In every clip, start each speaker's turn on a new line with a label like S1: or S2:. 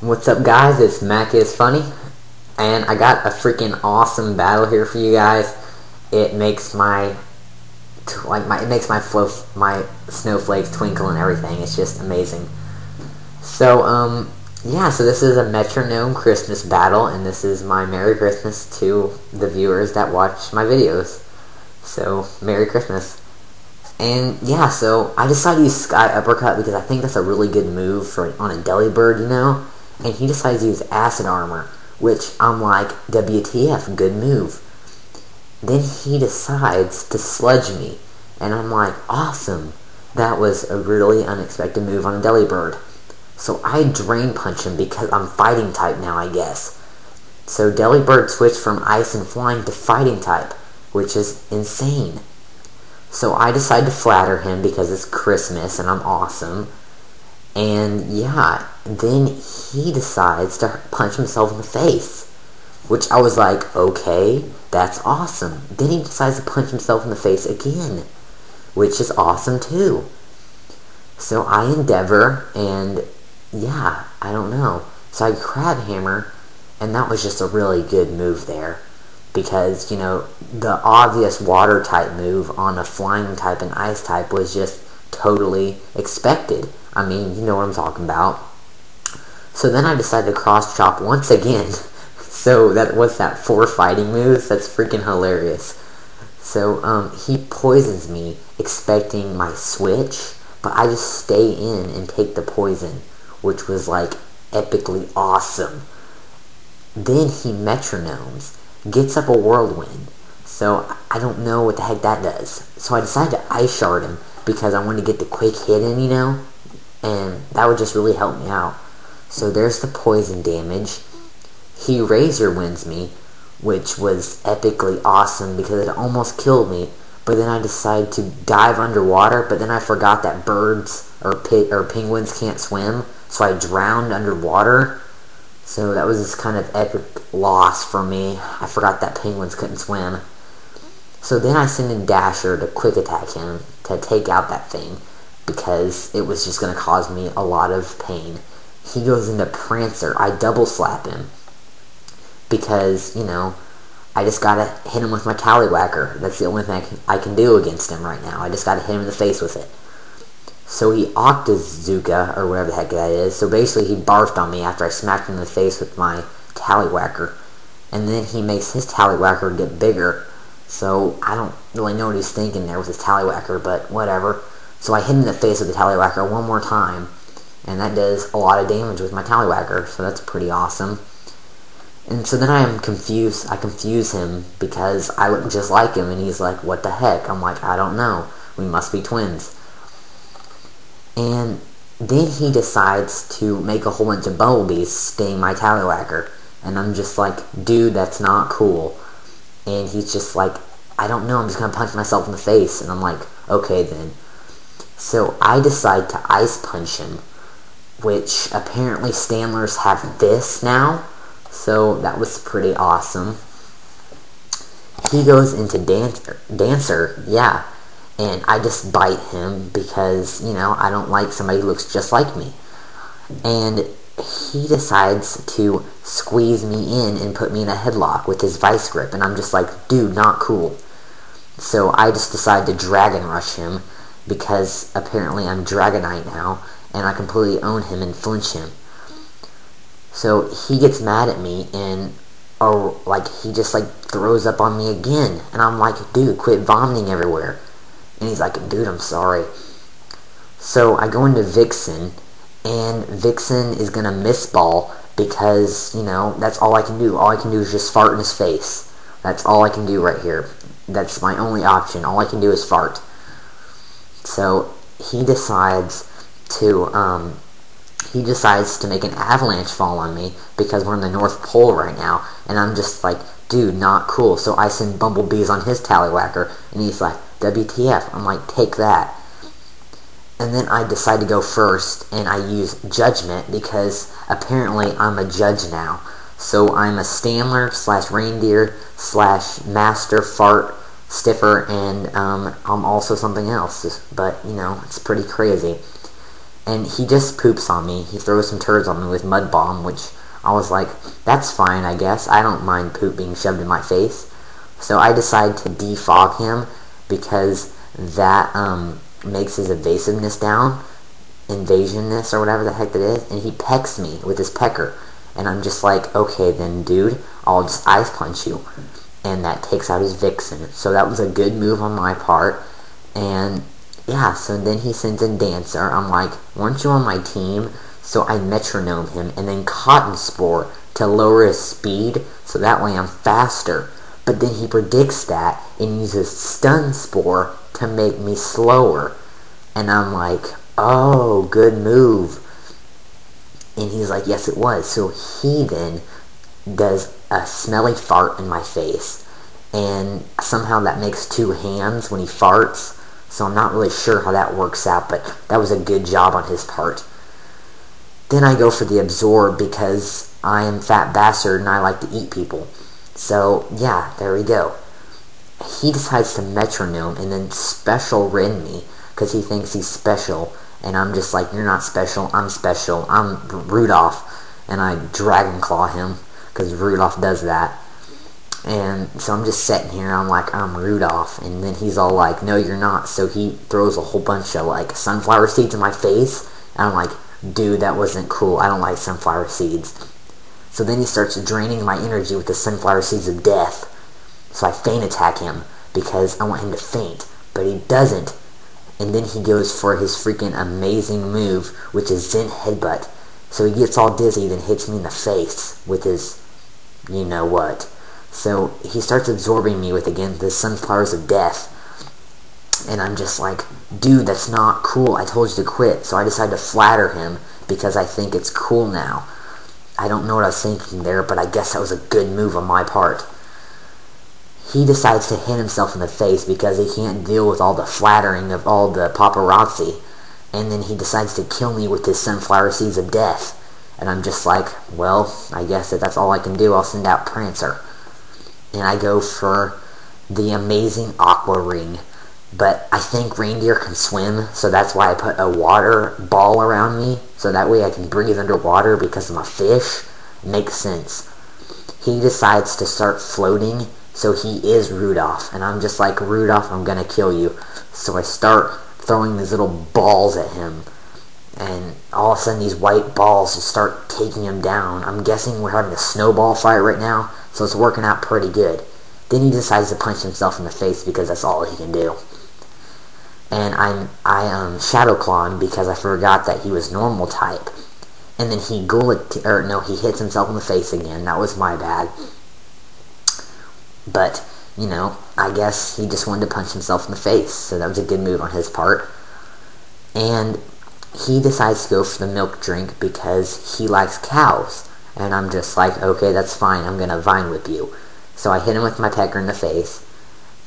S1: What's up, guys? It's Macisfunny, and I got a freaking awesome battle here for you guys. It makes my my snowflakes twinkle and everything. It's just amazing. So yeah. So this is a metronome Christmas battle, and this is my Merry Christmas to the viewers that watch my videos. So Merry Christmas. And yeah, so I decided to use Sky Uppercut because I think that's a really good move on a Delibird, you know? And he decides to use Acid Armor, which I'm like, WTF, good move. Then he decides to Sludge me, and I'm like, awesome. That was a really unexpected move on a Delibird. So I Drain Punch him because I'm Fighting type now, I guess. So Delibird switched from Ice and Flying to Fighting type, which is insane. So I decide to flatter him because it's Christmas and I'm awesome. And yeah, then he decides to punch himself in the face, which I was like, okay, that's awesome. Then he decides to punch himself in the face again, which is awesome too. So I endeavor, and yeah, I don't know. So I Crab Hammer, and that was just a really good move there. Because, you know, the obvious water type move on a flying type and ice type was just totally expected. I mean, you know what I'm talking about. So then I decided to cross chop once again. So that was that 4 fighting moves. That's freaking hilarious. So he poisons me expecting my switch, but I just stay in and take the poison, which was like epically awesome. Then he metronomes, gets up a whirlwind. So I don't know what the heck that does. So I decided to Ice Shard him because I wanted to get the quick hit in, you know? And that would just really help me out. So there's the poison damage. He Razor Winds me, which was epically awesome because it almost killed me. But then I decided to dive underwater, but then I forgot that birds or penguins can't swim. So I drowned underwater. So that was this kind of epic loss for me. I forgot that penguins couldn't swim. So then I send in Dasher to quick attack him to take out that thing, because it was just going to cause me a lot of pain. He goes into Prancer. I double slap him because, you know, I just got to hit him with my Tallywhacker. That's the only thing I can do against him right now. I just got to hit him in the face with it. So he Octazooka, or whatever the heck that is. So basically he barfed on me after I smacked him in the face with my Tallywhacker. And then he makes his Tallywhacker get bigger. So I don't really know what he's thinking there with his Tallywhacker, but whatever. So I hit him in the face with the Tallywhacker one more time. And that does a lot of damage with my Tallywhacker. So that's pretty awesome. And so then I am confused. I confuse him because I look just like him. And he's like, what the heck? I'm like, I don't know. We must be twins. And then he decides to make a whole bunch of bumblebees sting my Tallywhacker. And I'm just like, dude, that's not cool. And he's just like, I don't know, I'm just going to punch myself in the face. And I'm like, okay then. So I decide to Ice Punch him, which apparently Stanlers have this now. So that was pretty awesome. He goes into Dancer, yeah. And I just bite him because, you know, I don't like somebody who looks just like me. And he decides to squeeze me in and put me in a headlock with his Vice Grip. And I'm just like, dude, not cool. So I just decide to Dragon Rush him because apparently I'm Dragonite now. And I completely own him and flinch him. So he gets mad at me and he just like throws up on me again. And I'm like, dude, quit vomiting everywhere. And he's like, dude, I'm sorry. So I go into Vixen, and Vixen is going to miss ball because, you know, that's all I can do. All I can do is just fart in his face. That's all I can do right here. That's my only option. All I can do is fart. So he decides to make an avalanche fall on me because we're in the North Pole right now. And I'm just like, dude, not cool. So I send bumblebees on his Tallywhacker, and he's like, WTF. I'm like, take that. And then I decide to go first, and I use Judgment because apparently I'm a judge now. So I'm a Stanler / Reindeer / Master Fart Stiffer, and I'm also something else. But, you know, it's pretty crazy. and he just poops on me. He throws some turds on me with mud bomb, which I was like, that's fine, I guess. I don't mind poop being shoved in my face. So I decide to defog him because that makes his evasiveness down, invasionness or whatever the heck it is, and he pecks me with his pecker. And I'm just like, okay then, dude, I'll just ice punch you. And that takes out his vixen. So that was a good move on my part. And yeah, so then he sends in Dancer. I'm like, weren't you on my team? So I metronome him, and then Cotton Spore to lower his speed, so that way I'm faster. But then he predicts that and uses Stun Spore to make me slower. And I'm like, oh, good move. And he's like, yes, it was. So he then does a smelly fart in my face. And somehow that makes two hands when he farts. So I'm not really sure how that works out, but that was a good job on his part. Then I go for the Absorb because I am Fat Bastard and I like to eat people. So, yeah, there we go. He decides to metronome and then special Ren me because he thinks he's special. And I'm just like, you're not special, I'm special. I'm Rudolph. And I Dragon Claw him because Rudolph does that. And so I'm just sitting here, I'm like, I'm Rudolph. And then he's all like, no, you're not. So he throws a whole bunch of, like, sunflower seeds in my face. And I'm like, dude, that wasn't cool. I don't like sunflower seeds. So then he starts draining my energy with the sunflower seeds of death. So I feint attack him because I want him to faint. But he doesn't. And then he goes for his freaking amazing move, which is Zen Headbutt. So he gets all dizzy, then hits me in the face with his you-know-what. So he starts absorbing me with, again, the sunflowers of death. And I'm just like, dude, that's not cool. I told you to quit. So I decide to flatter him because I think it's cool now. I don't know what I was thinking there, but I guess that was a good move on my part. He decides to hit himself in the face because he can't deal with all the flattering of all the paparazzi. And then he decides to kill me with his sunflower seeds of death. And I'm just like, well, I guess that's all I can do. I'll send out Prancer. And I go for the amazing Aqua Ring. But I think reindeer can swim, so that's why I put a water ball around me, so that way I can breathe underwater because I'm a fish. Makes sense. He decides to start floating, so he is Rudolph. And I'm just like, Rudolph, I'm gonna kill you. So I start throwing these little balls at him. And all of a sudden these white balls just start taking him down. I'm guessing we're having a snowball fight right now, so it's working out pretty good. Then he decides to punch himself in the face because that's all he can do. And I Shadow Claw him because I forgot that he was normal type. And then he he hits himself in the face again. That was my bad. But, I guess he just wanted to punch himself in the face. So that was a good move on his part. And he decides to go for the milk drink because he likes cows. And I'm just like, okay, that's fine. I'm going to Vine Whip you. So I hit him with my pecker in the face.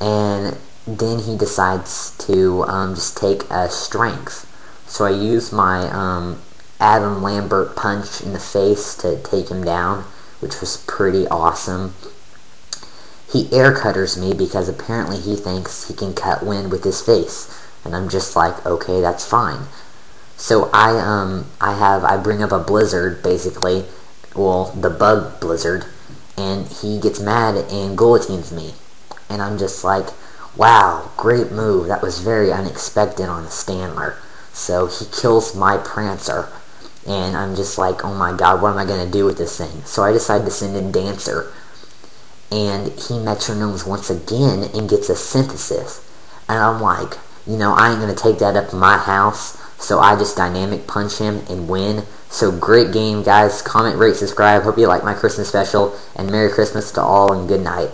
S1: And then he decides to just take a strength. So I use my Adam Lambert punch in the face to take him down, which was pretty awesome. He air cutters me because apparently he thinks he can cut wind with his face. And I'm just like, okay, that's fine. So I bring up a blizzard, basically. Well, the bug blizzard. And he gets mad and guillotines me. And I'm just like, wow, great move. That was very unexpected on a Standler. So he kills my Prancer. And I'm just like, oh my god, what am I going to do with this thing? So I decide to send in Dancer. And he metronomes once again and gets a Synthesis. And I'm like, I ain't going to take that up in my house. So I just dynamic punch him and win. So great game, guys. Comment, rate, subscribe. Hope you like my Christmas special. And Merry Christmas to all and good night.